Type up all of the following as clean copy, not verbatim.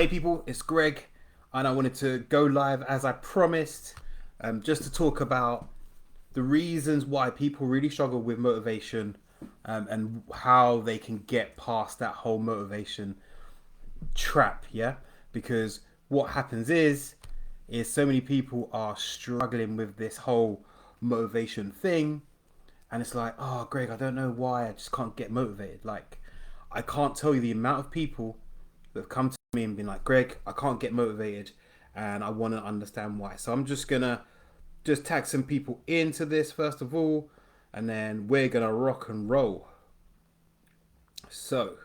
Hey people, it's Greg, and I wanted to go live as I promised, just to talk about the reasons why people really struggle with motivation, and how they can get past that whole motivation trap. Yeah, because what happens is so many people are struggling with this whole motivation thing, and it's like, oh, Greg, I don't know why I just can't get motivated. Like, I can't tell you the amount of people that have come to me and been like, Greg, I can't get motivated, and I want to understand why. So I'm just gonna just tag some people into this first of all, and then we're gonna rock and roll. So,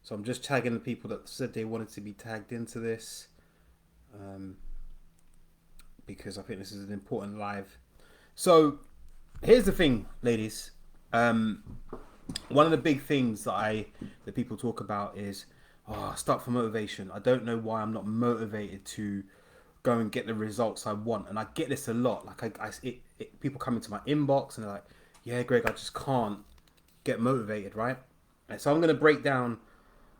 so I'm just tagging the people that said they wanted to be tagged into this, um, because I think this is an important live. So here's the thing, ladies. Um, One of the big things that people talk about is, oh, stuck for motivation. I don't know why I'm not motivated to go and get the results I want. And I get this a lot. Like people come into my inbox and they're like, yeah, Greg, I just can't get motivated, right? And so I'm going to break down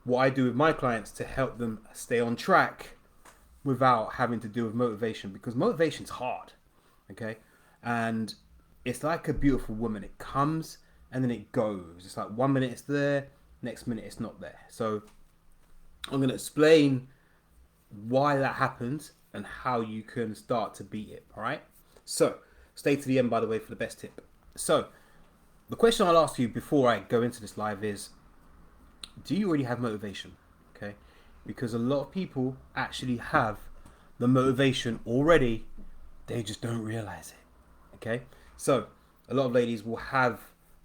what I do with my clients to help them stay on track without having to do with motivation, because motivation's hard. Okay, and it's like a beautiful woman. It comes and then it goes. It's like 1 minute it's there, next minute it's not there. So I'm going to explain why that happens and how you can start to beat it. All right, so stay to the end, by the way, for the best tip. So the question I'll ask you before I go into this live is, do you already have motivation? Okay, because a lot of people actually have the motivation already, they just don't realize it. Okay, so a lot of ladies will have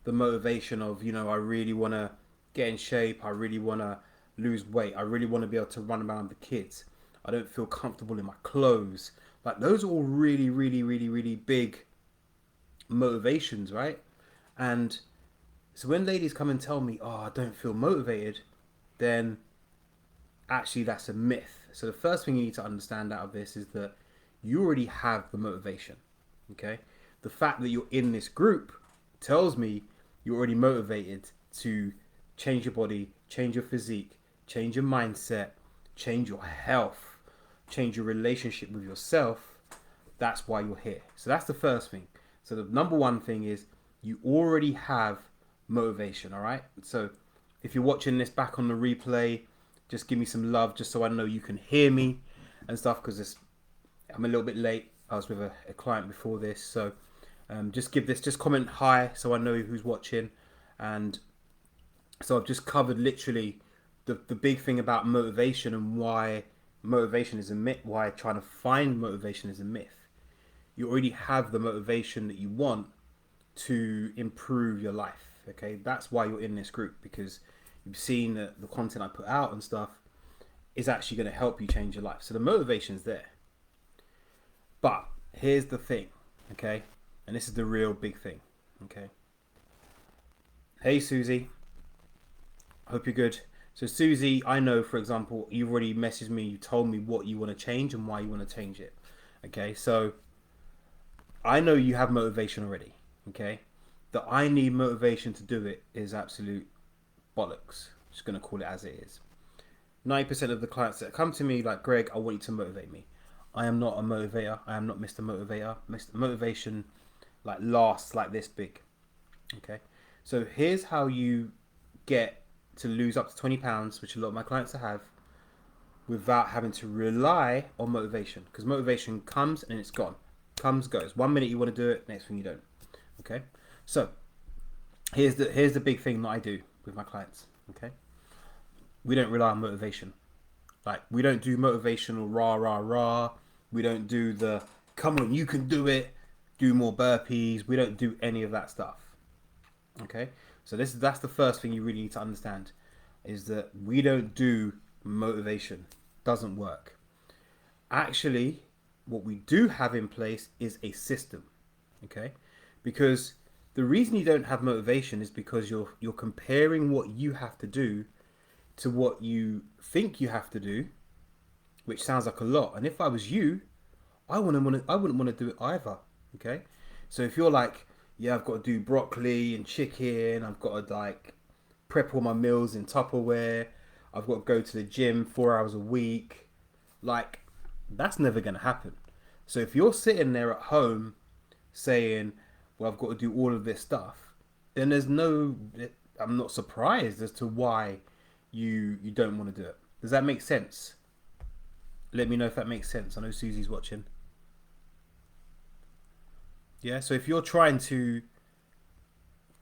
the motivation of, I really want to get in shape, I really want to lose weight, I really want to be able to run around with the kids, I don't feel comfortable in my clothes. Like, those are all really, really, really, really big motivations, right? And so when ladies come and tell me, oh, I don't feel motivated, then actually that's a myth. So the first thing you need to understand out of this is that you already have the motivation. Okay, the fact that you're in this group tells me you're already motivated to change your body, change your physique, change your mindset, change your health, change your relationship with yourself. That's why you're here. So that's the first thing. So the number one thing is you already have motivation. All right, so if you're watching this back on the replay, just give me some love, just so I know you can hear me and stuff, because I'm a little bit late. I was with a client before this, so just comment hi so I know who's watching. And so I've just covered literally the big thing about motivation and why motivation is a myth, why trying to find motivation is a myth. You already have the motivation that you want to improve your life. Okay, that's why you're in this group, because you've seen that the content I put out and stuff is actually going to help you change your life. So the motivation's there. But here's the thing, okay? And this is the real big thing, okay? Hey, Susie. Hope you're good. So, Susie, I know, for example, you've already messaged me. You told me what you want to change and why you want to change it. Okay, so I know you have motivation already. Okay, that I need motivation to do it is absolute bollocks. Just gonna call it as it is. 90% of the clients that come to me like, Greg, I want you to motivate me. I am not a motivator. I am not Mr. Motivator. Mr. Motivation like lasts like this big. Okay, so here's how you get to lose up to £20, which a lot of my clients have, without having to rely on motivation. Because motivation comes and it's gone. Comes, goes. 1 minute you want to do it, next thing you don't. Okay, so here's the big thing that I do with my clients. Okay, we don't rely on motivation. Like, we don't do motivational rah rah rah. We don't do the come on, you can do it, do more burpees. We don't do any of that stuff. Okay, so that's the first thing you really need to understand, is that we don't do motivation. Doesn't work. Actually, what we do have in place is a system. Okay, because the reason you don't have motivation is because you're comparing what you have to do to what you think you have to do, which sounds like a lot. And if I was you, I wouldn't want to do it either. Okay, so if you're like, yeah, I've got to do broccoli and chicken, I've got to like prep all my meals in Tupperware, I've got to go to the gym 4 hours a week. Like, that's never going to happen. So if you're sitting there at home saying, well, I've got to do all of this stuff, then I'm not surprised as to why you don't want to do it. Does that make sense? Let me know if that makes sense. I know Susie's watching. Yeah, so if you're trying to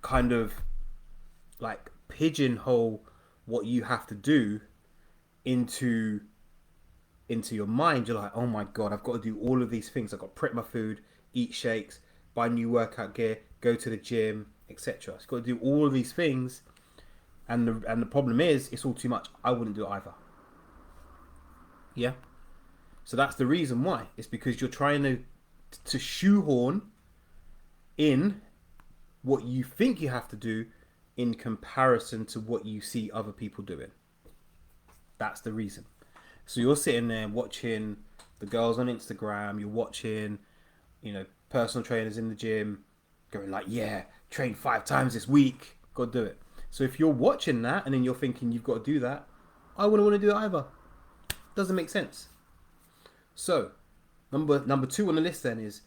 kind of like pigeonhole what you have to do into your mind, you're like, oh my god, I've got to do all of these things. I've got to prep my food, eat shakes, buy new workout gear, go to the gym, etc. I've got to do all of these things, and the problem is it's all too much. I wouldn't do it either. Yeah, so that's the reason why. It's because you're trying to shoehorn in what you think you have to do in comparison to what you see other people doing. That's the reason. So you're sitting there watching the girls on Instagram, you're watching, personal trainers in the gym going like, yeah, train 5 times this week, got to do it. So if you're watching that and then you're thinking you've got to do that, I wouldn't want to do it either. Doesn't make sense. So number 2 on the list then is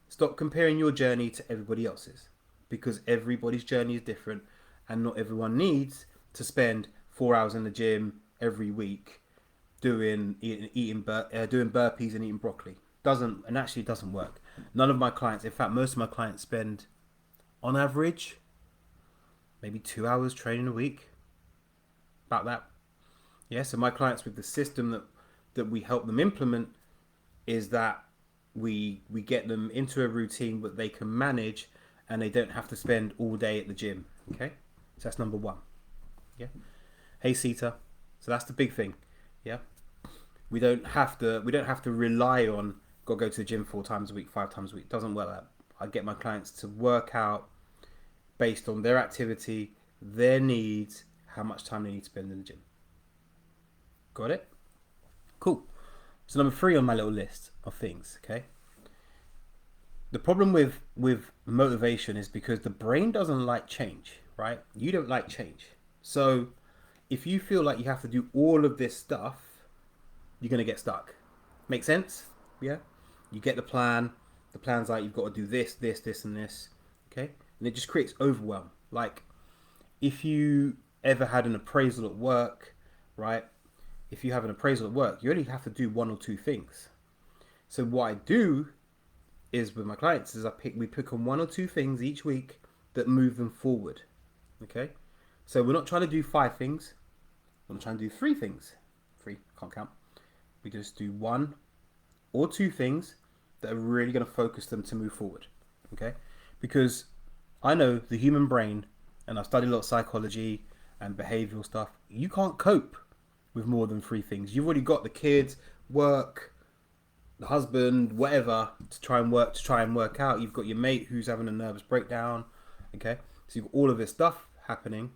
stop comparing your journey to everybody else's, because everybody's journey is different and not everyone needs to spend 4 hours in the gym every week doing burpees and eating broccoli. It doesn't work. None of my clients, in fact, most of my clients spend on average maybe 2 hours training a week. About that. Yeah, so my clients, with the system that we help them implement, is that we get them into a routine that they can manage and they don't have to spend all day at the gym. Okay, so that's number 1. Yeah. Hey Sita. So that's the big thing. Yeah. We don't have to rely on go to the gym 4 times a week, 5 times a week. It doesn't work like that. I get my clients to work out based on their activity, their needs, how much time they need to spend in the gym. Got it? Cool. So number 3 on my little list of things, okay? The problem with motivation is because the brain doesn't like change, right? You don't like change. So if you feel like you have to do all of this stuff, you're going to get stuck. Make sense? Yeah? You get the plan. The plan's like you've got to do this, this, this, and this. Okay? And it just creates overwhelm. Like, if you ever had an appraisal at work, right? If you have an appraisal at work, you only have to do 1 or 2 things. So what I do is with my clients is we pick on 1 or 2 things each week that move them forward. Okay? So we're not trying to do 5 things. We're trying to do 3 things. 3, can't count. We just do 1 or 2 things that are really going to focus them to move forward. Okay? Because I know the human brain, and I've studied a lot of psychology and behavioral stuff, you can't cope with more than 3 things. You've already got the kids, work, the husband, whatever, to try and work out. You've got your mate who's having a nervous breakdown. Okay? So you've got all of this stuff happening,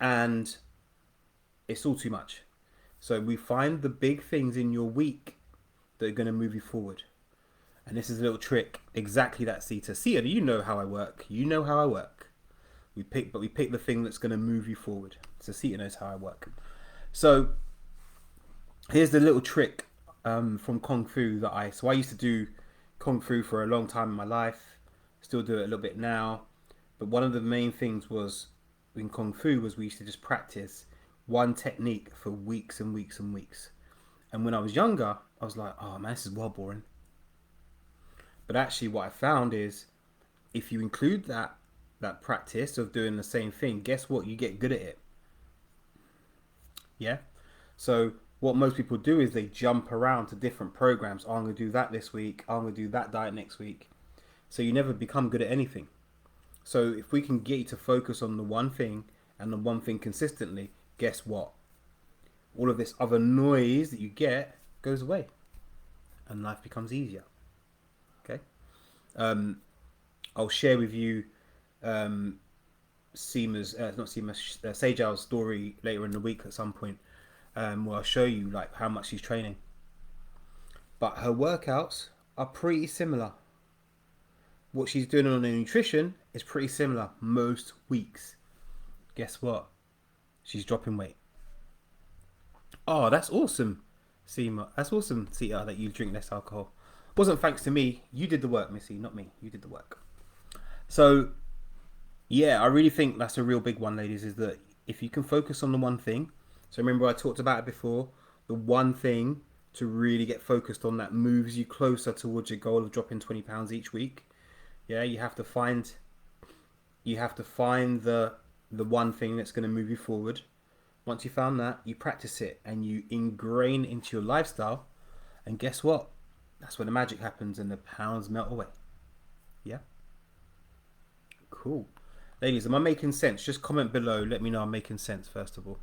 and it's all too much. So we find the big things in your week that are going to move you forward. And this is a little trick. Exactly that, Sita. Sita, you know how I work. You know how I work. We pick the thing that's going to move you forward. So Sita knows how I work. So here's the little trick from Kung Fu I used to do Kung Fu for a long time in my life. Still do it a little bit now. But one of the main things was in Kung Fu was we used to just practice one technique for weeks and weeks and weeks. And when I was younger, I was like, oh man, this is well boring. But actually what I found is if you include that practice of doing the same thing, guess what? You get good at it. Yeah? So what most people do is they jump around to different programs. Oh, I'm going to do that this week. Oh, I'm going to do that diet next week. So you never become good at anything. So if we can get you to focus on the one thing and the one thing consistently, guess what? All of this other noise that you get goes away and life becomes easier. Okay? I'll share with you Sejal's story later in the week at some point, where I'll show you like how much she's training. But her workouts are pretty similar. What she's doing on her nutrition is pretty similar most weeks. Guess what? She's dropping weight. Oh, that's awesome, Seema. That's awesome, Sita, that you drink less alcohol. Wasn't thanks to me. You did the work, Missy, not me. You did the work. So yeah, I really think that's a real big one, ladies. Is that if you can focus on the one thing. So remember, I talked about it before. The one thing to really get focused on that moves you closer towards your goal of dropping £20 each week. Yeah, you have to find the one thing that's going to move you forward. Once you found that, you practice it and you ingrain into your lifestyle. And guess what? That's where the magic happens and the pounds melt away. Yeah? Cool. Ladies, am I making sense? Just comment below. Let me know I'm making sense, first of all.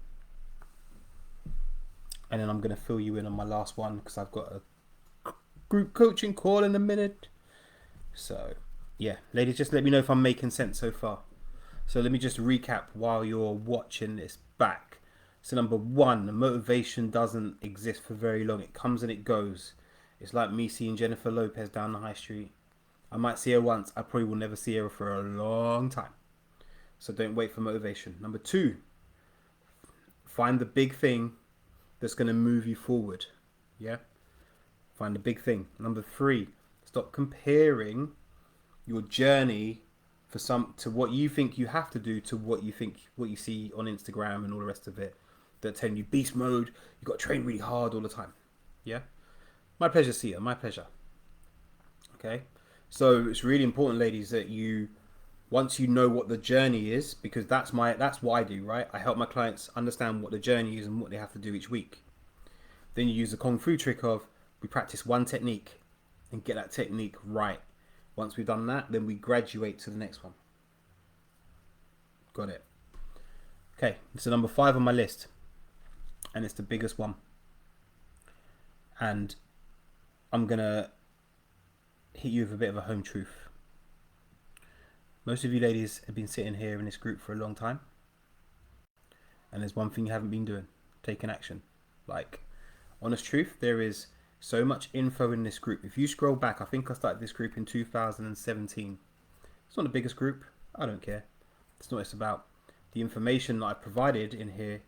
And then I'm going to fill you in on my last one because I've got a group coaching call in a minute. So, yeah. Ladies, just let me know if I'm making sense so far. So let me just recap while you're watching this back. So number one, the motivation doesn't exist for very long. It comes and it goes. It's like me seeing Jennifer Lopez down the high street. I might see her once. I probably will never see her for a long time. So don't wait for motivation. Number two, find the big thing that's going to move you forward. Yeah? Find the big thing. Number three, stop comparing your journey to what you think you have to do to what you see on Instagram and all the rest of it. They're telling you beast mode, you've got to train really hard all the time. Yeah? My pleasure, Sia. My pleasure. Okay? So it's really important, ladies, that once you know what the journey is, because that's what I do, right? I help my clients understand what the journey is and what they have to do each week. Then you use the Kung Fu trick of we practice one technique and get that technique right. Once we've done that, then we graduate to the next one. Got it. Okay, so number 5 on my list, and it's the biggest one. And I'm gonna hit you with a bit of a home truth. Most of you ladies have been sitting here in this group for a long time, and there's one thing you haven't been doing: taking action. Like, honest truth, there is so much info in this group. If you scroll back, I think I started this group in 2017. It's not the biggest group. I don't care. It's not what it's about. The information that I provided in here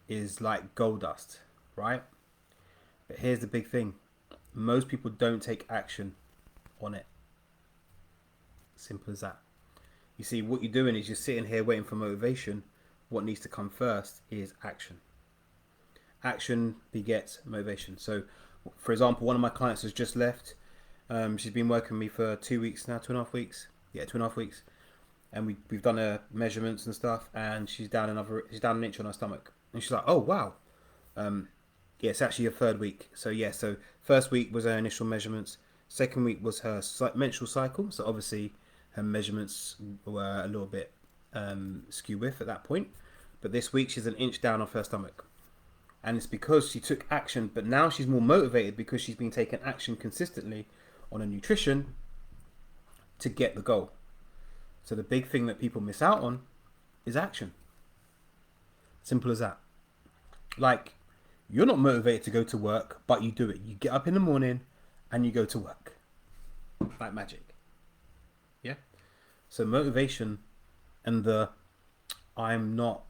is like gold dust, right? But here's the big thing. Most people don't take action on it. Simple as that. You see, what you're doing is you're sitting here waiting for motivation. What needs to come first is action. Action begets motivation. So, for example, one of my clients has just left. She's been working with me for 2 weeks now, 2.5 weeks. Yeah, 2.5 weeks. And we've done her measurements and stuff, and she's down an inch on her stomach. And she's like, oh, wow. Yeah, it's actually her 3rd week. So, yeah, so first week was her initial measurements. Second week was her menstrual cycle. So, obviously, her measurements were a little bit skew with at that point. But this week, she's an inch down off her stomach. And it's because she took action, but now she's more motivated because she's been taking action consistently on her nutrition to get the goal. So the big thing that people miss out on is action. Simple as that. Like, you're not motivated to go to work, but you do it. You get up in the morning and you go to work. Like magic. Yeah? So motivation and I'm not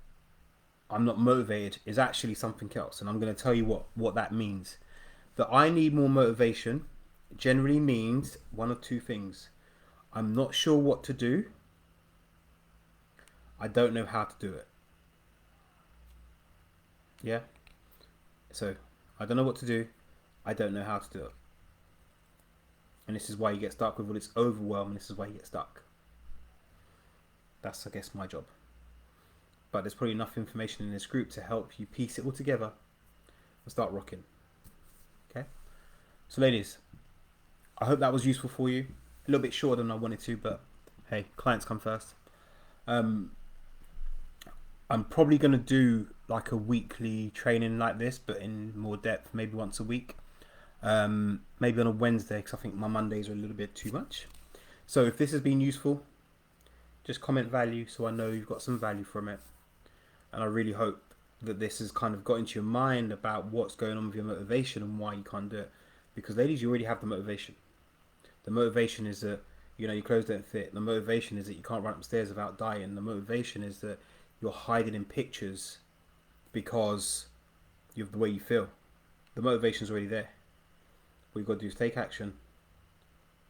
motivated is actually something else. And I'm going to tell you what that means. That I need more motivation generally means one of two things. I'm not sure what to do. I don't know how to do it. Yeah? So, I don't know what to do. I don't know how to do it. And this is why you get stuck with all this overwhelm. And this is why you get stuck. That's, I guess, my job. But there's probably enough information in this group to help you piece it all together and start rocking. Okay? So, ladies, I hope that was useful for you. A little bit shorter than I wanted to, but hey, clients come first. I'm probably going to do like a weekly training like this, but in more depth, maybe once a week. Maybe on a Wednesday, because I think my Mondays are a little bit too much. So if this has been useful, just comment value so I know you've got some value from it. And I really hope that this has kind of got into your mind about what's going on with your motivation and why you can't do it. Because ladies, you already have the motivation. The motivation is that, your clothes don't fit. The motivation is that you can't run upstairs without dying. The motivation is that you're hiding in pictures because of the way you feel. The motivation's already there. What you've got to do is take action.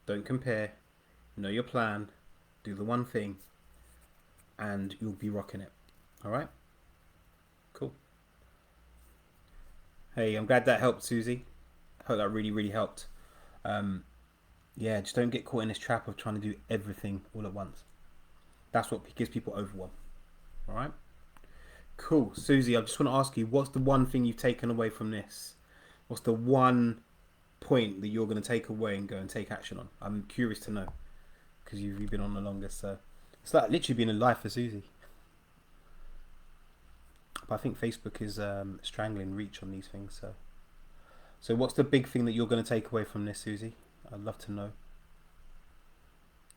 Don't compare. Know your plan. Do the one thing. And you'll be rocking it. Alright? Cool. Hey, I'm glad that helped, Susie. I hope that really, really helped. Yeah, just don't get caught in this trap of trying to do everything all at once. That's what gives people overwhelm. Alright? Cool. Susie, I just want to ask you, what's the one thing you've taken away from this? What's the one point that you're going to take away and go and take action on? I'm curious to know, because you've been on the longest. So it's like literally been a life for Susie. But I think Facebook is strangling reach on these things. So what's the big thing that you're going to take away from this, Susie? I'd love to know.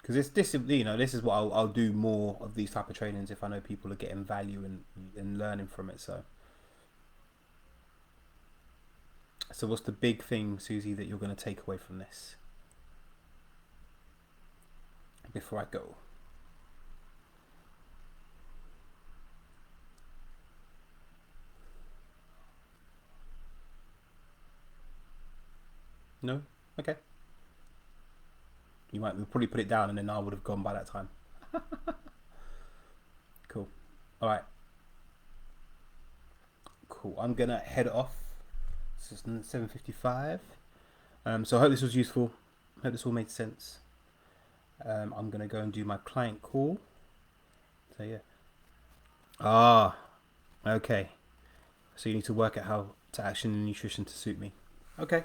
Because this is what I'll do more of these type of trainings if I know people are getting value and learning from it. So what's the big thing, Susie, that you're going to take away from this? Before I go. No? Okay. We'll probably put it down and then I would have gone by that time. Cool. Alright. Cool. I'm going to head off. This is 7:55. So I hope this was useful. I hope this all made sense. I'm going to go and do my client call. So yeah. Okay. So you need to work out how to action and nutrition to suit me. Okay.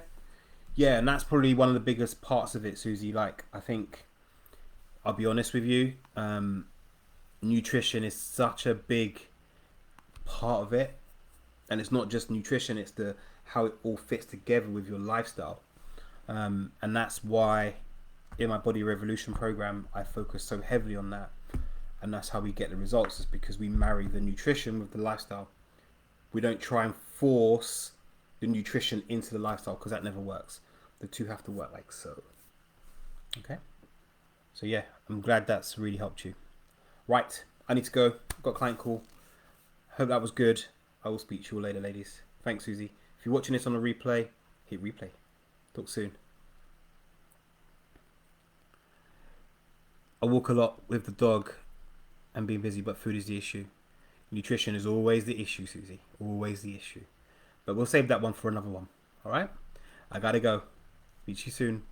Yeah, and that's probably one of the biggest parts of it, Susie. Like, I think, I'll be honest with you, nutrition is such a big part of it. And it's not just nutrition, it's how it all fits together with your lifestyle. And that's why in my Body Revolution program, I focus so heavily on that. And that's how we get the results, is because we marry the nutrition with the lifestyle. We don't try and force the nutrition into the lifestyle, because that never works. The two have to work like so. Okay. So yeah, I'm glad that's really helped you. Right, I need to go. I've got a client call. Hope that was good. I will speak to you all later, ladies. Thanks, Susie. If you're watching this on a replay, hit replay. Talk soon. I walk a lot with the dog and being busy, but food is the issue. Nutrition is always the issue, Susie. Always the issue. But we'll save that one for another one. All right? I gotta go. Meet you soon.